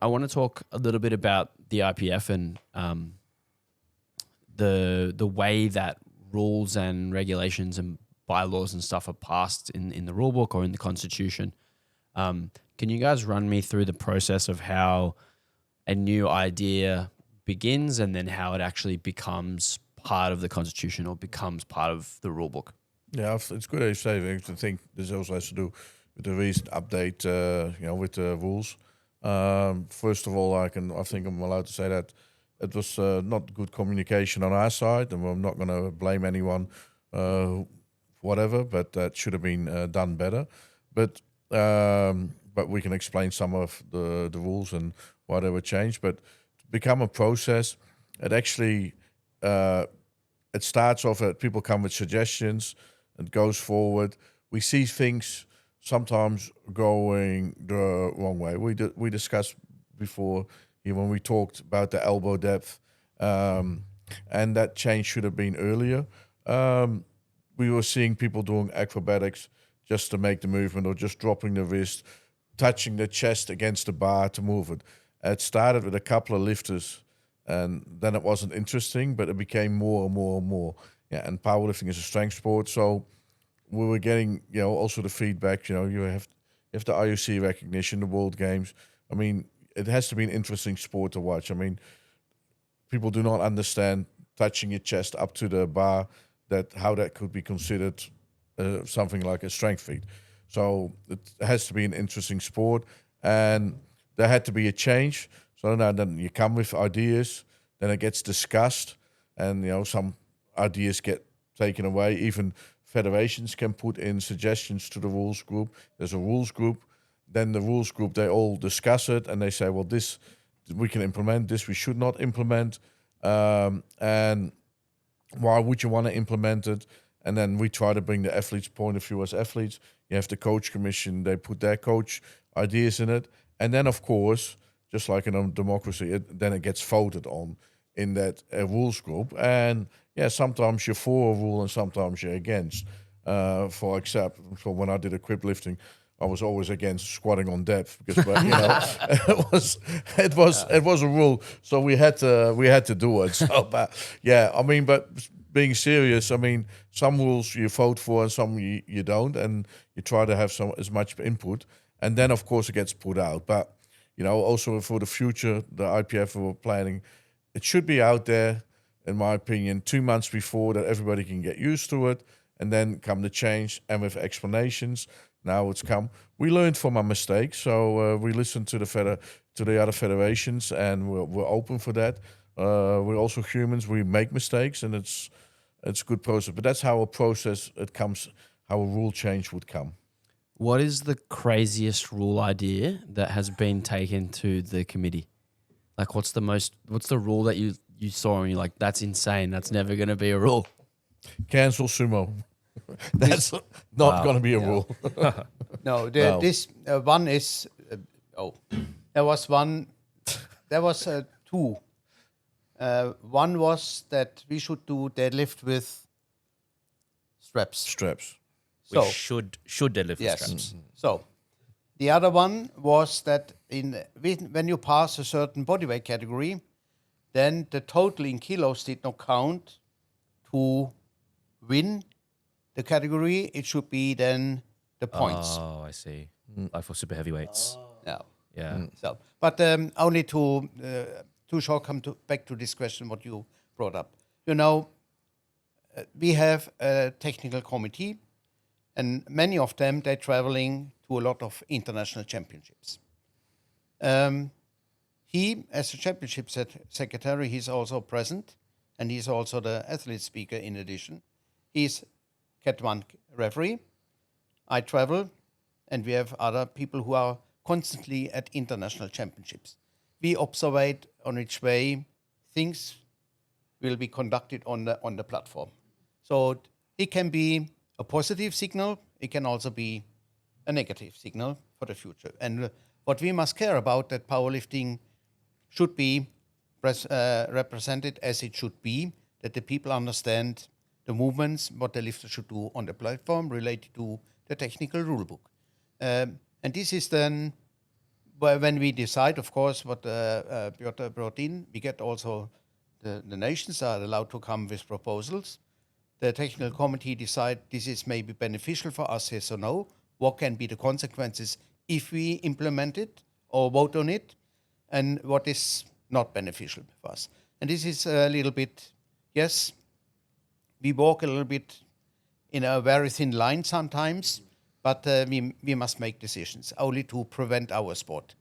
I want to talk a little bit about the IPF and the way that rules and regulations and bylaws and stuff are passed in the rule book or in the constitution. Can you guys run me through the process of how a new idea begins and then how it actually becomes part of the constitution or becomes part of the rule book? Yeah, it's good as you say. I think this also has to do with the recent update, with the rules. First of all, I think I'm allowed to say that it was not good communication on our side, and I'm not going to blame anyone, whatever. But that should have been done better. But we can explain some of the rules and why they were changed. But to become a process, it actually it starts off at people come with suggestions. It goes forward. We see things sometimes going the wrong way. We discussed before when we talked about the elbow depth, and that change should have been earlier. We were seeing people doing acrobatics just to make the movement, or just dropping the wrist, touching the chest against the bar to move it. It started with a couple of lifters, and then it wasn't interesting, but it became more and more and more. Yeah, and powerlifting is a strength sport, so we were getting, also the feedback. You have the IOC recognition, the World Games. I mean, it has to be an interesting sport to watch. I mean, people do not understand touching your chest up to the bar, how that could be considered something like a strength feat. So it has to be an interesting sport, and there had to be a change. So now then you come with ideas, then it gets discussed, and some ideas get taken away. Even federations can put in suggestions to the rules group. There's a rules group. Then the rules group, they all discuss it, and they say, well, this we can implement, this we should not implement, and why would you want to implement it? And then we try to bring the athlete's point of view as athletes. You have the coach commission, they put their coach ideas in it. And then, of course, just like in a democracy, then it gets voted on in that rules group. And yeah, sometimes you're for a rule and sometimes you're against. For example, when I did equip lifting, I was always against squatting on depth because it was a rule, so we had to do it. So, but being serious, I mean, some rules you vote for and some you don't, and you try to have as much input, and then of course it gets put out. But also for the future, the IPF were planning, it should be out there, in my opinion, 2 months before, that everybody can get used to it, and then come the change and with explanations. Now it's come. We learned from our mistakes, so we listened to the other federations, and we're open for that. We're also humans. We make mistakes, and it's a good process. But that's how a process it comes. How a rule change would come. What is the craziest rule idea that has been taken to the committee? Like, what's the rule that you saw and you're like, that's insane. That's never going to be a rule. Cancel sumo. That's not going to be a rule. No, this one is. There was one. There was two. One was that we should do deadlift with straps. So we should deadlift with straps. So the other one was that when you pass a certain bodyweight category, then the total in kilos did not count to win the category. It should be then the points. Oh, I see. Like for super heavyweights. Yeah. So, but only to short come back to this question what you brought up. We have a technical committee, and many of them they're traveling to a lot of international championships. He, as a championship secretary, he's also present, and he's also the athlete speaker in addition. He's Cat 1 referee. I travel, and we have other people who are constantly at international championships. We observe on which way things will be conducted on the platform. So it can be a positive signal. It can also be a negative signal for the future. And what we must care about, that powerlifting should be represented as it should be, that the people understand the movements, what the lifter should do on the platform related to the technical rule book. And this is then when we decide, of course, what Piotr brought in, we get also the nations are allowed to come with proposals. The technical committee decide this is maybe beneficial for us, yes or no. What can be the consequences if we implement it or vote on it, and what is not beneficial for us. And this is a little bit, yes, we walk a little bit in a very thin line sometimes, but we must make decisions only to prevent our sport.